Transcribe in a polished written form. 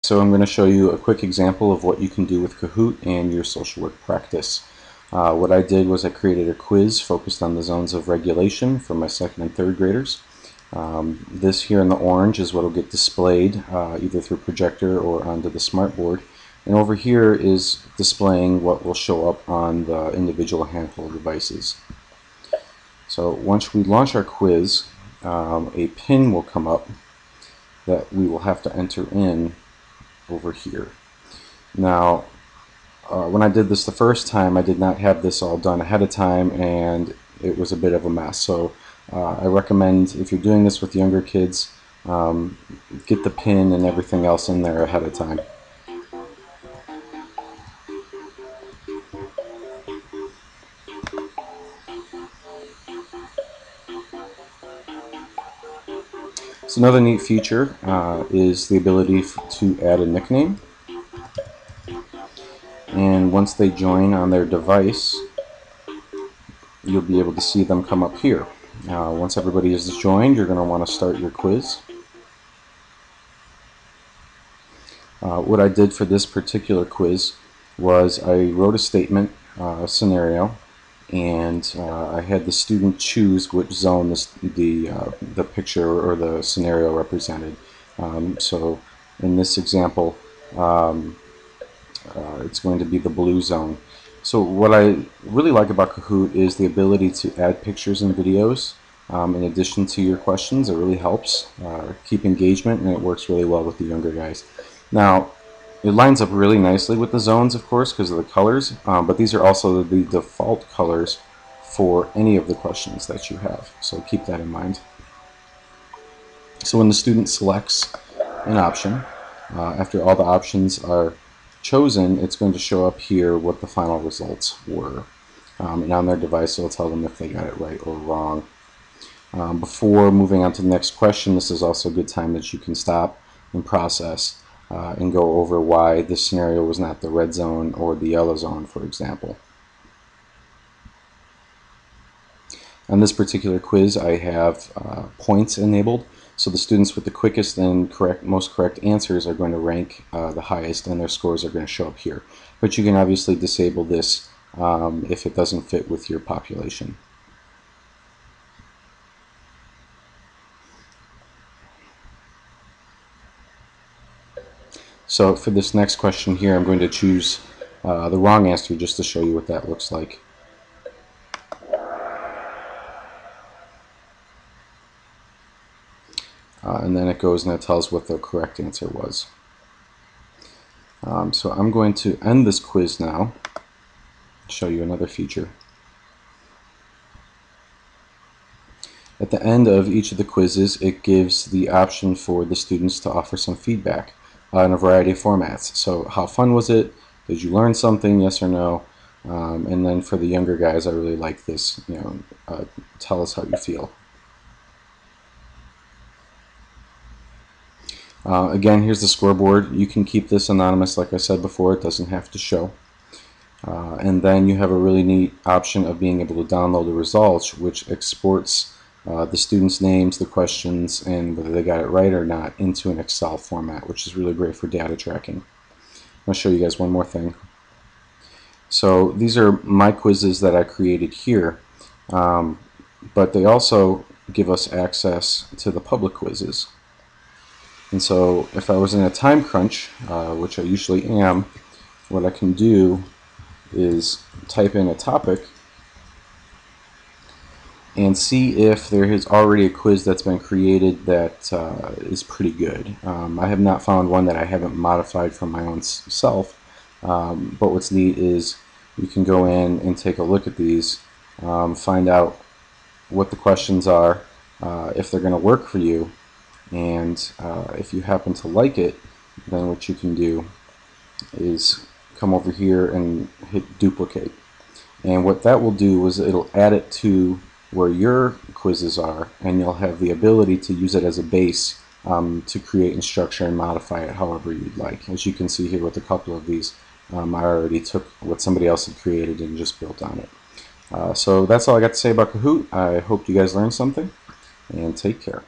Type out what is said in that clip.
So I'm going to show you a quick example of what you can do with Kahoot and your social work practice. What I did was I created a quiz focused on the zones of regulation for my second and third graders. This here in the orange is what will get displayed either through projector or onto the smartboard. And over here is displaying what will show up on the individual handheld devices. So once we launch our quiz, a pin will come up that we will have to enter in over here. Now, when I did this the first time, I did not have this all done ahead of time, and it was a bit of a mess. So I recommend, if you're doing this with younger kids, get the pin and everything else in there ahead of time. So another neat feature is the ability to add a nickname. And once they join on their device, you'll be able to see them come up here. Once everybody is joined, you're going to want to start your quiz. What I did for this particular quiz was I wrote a statement, a scenario, and I had the student choose which zone the picture or the scenario represented. So in this example, it's going to be the blue zone. So what I really like about Kahoot is the ability to add pictures and videos in addition to your questions. It really helps keep engagement, and it works really well with the younger guys. Now, it lines up really nicely with the zones, of course, because of the colors, but these are also the default colors for any of the questions that you have, so keep that in mind. So when the student selects an option, after all the options are chosen, it's going to show up here what the final results were, and on their device it'll tell them if they got it right or wrong. Before moving on to the next question, this is also a good time that you can stop and process and go over why this scenario was not the red zone or the yellow zone, for example. On this particular quiz, I have points enabled, so the students with the quickest and most correct answers are going to rank the highest, and their scores are going to show up here. But you can obviously disable this if it doesn't fit with your population. So for this next question here, I'm going to choose the wrong answer just to show you what that looks like. And then it goes and it tells what the correct answer was. So I'm going to end this quiz now, show you another feature. At the end of each of the quizzes, it gives the option for the students to offer some feedback in a variety of formats. So how fun was it? Did you learn something? Yes or no? And then for the younger guys, I really like this, tell us how you feel. Again, here's the scoreboard. You can keep this anonymous, like I said before. It doesn't have to show. And then you have a really neat option of being able to download the results, which exports the students' names, the questions, and whether they got it right or not into an Excel format, which is really great for data tracking. I'll show you guys one more thing. So these are my quizzes that I created here, but they also give us access to the public quizzes. And so if I was in a time crunch, which I usually am, what I can do is type in a topic and see if there is already a quiz that's been created that is pretty good. I have not found one that I haven't modified for my own self, but what's neat is you can go in and take a look at these, find out what the questions are, if they're going to work for you, and if you happen to like it, then what you can do is come over here and hit duplicate. And what that will do is it'll add it to where your quizzes are, and you'll have the ability to use it as a base to create and structure and modify it however you'd like. As you can see here with a couple of these, I already took what somebody else had created and just built on it. So that's all I got to say about Kahoot. I hope you guys learned something, and take care.